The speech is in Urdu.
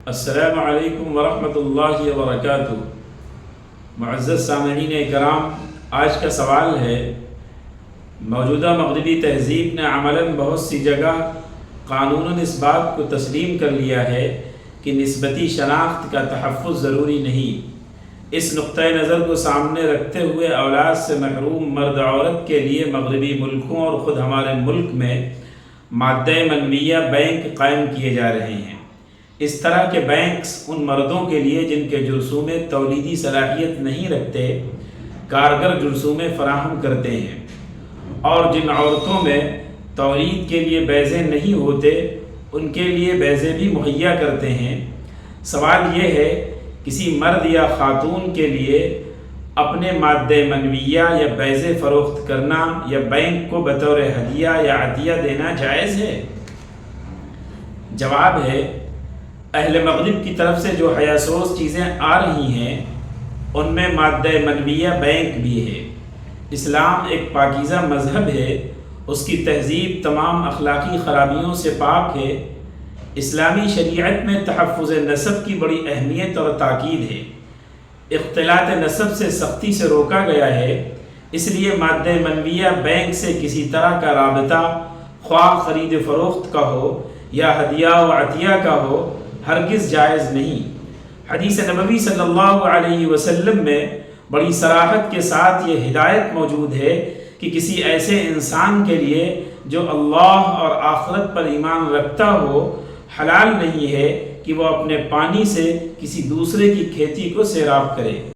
السلام علیکم ورحمۃ اللہ وبرکاتہ۔ معزز سامعین کرام، آج کا سوال ہے، موجودہ مغربی تہذیب نے عملاً بہت سی جگہ قانوناً اس بات کو تسلیم کر لیا ہے کہ نسبتی شناخت کا تحفظ ضروری نہیں۔ اس نقطۂ نظر کو سامنے رکھتے ہوئے اولاد سے محروم مرد عورت کے لیے مغربی ملکوں اور خود ہمارے ملک میں مادہ منویہ بینک قائم کیے جا رہے ہیں۔ اس طرح کے بینکس ان مردوں کے لیے جن کے جرثومے تولیدی صلاحیت نہیں رکھتے کارگر جرثومے فراہم کرتے ہیں، اور جن عورتوں میں تولید کے لیے بیضے نہیں ہوتے ان کے لیے بیضے بھی مہیا کرتے ہیں۔ سوال یہ ہے، کسی مرد یا خاتون کے لیے اپنے مادہ منویہ یا بیضے فروخت کرنا یا بینک کو بطور ہدیہ یا عطیہ دینا جائز ہے؟ جواب ہے، اہل مغرب کی طرف سے جو حیاسوس چیزیں آ رہی ہیں ان میں مادہ منویہ بینک بھی ہے۔ اسلام ایک پاکیزہ مذہب ہے، اس کی تہذیب تمام اخلاقی خرابیوں سے پاک ہے۔ اسلامی شریعت میں تحفظ نسب کی بڑی اہمیت اور تاکید ہے۔ اختلاط نسب سے سختی سے روکا گیا ہے، اس لیے مادہ منویہ بینک سے کسی طرح کا رابطہ، خواہ خرید فروخت کا ہو یا ہدیہ و عطیہ کا ہو، ہرگز جائز نہیں۔ حدیث نبوی صلی اللہ علیہ وسلم میں بڑی صراحت کے ساتھ یہ ہدایت موجود ہے کہ کسی ایسے انسان کے لیے جو اللہ اور آخرت پر ایمان رکھتا ہو حلال نہیں ہے کہ وہ اپنے پانی سے کسی دوسرے کی کھیتی کو سیراب کرے۔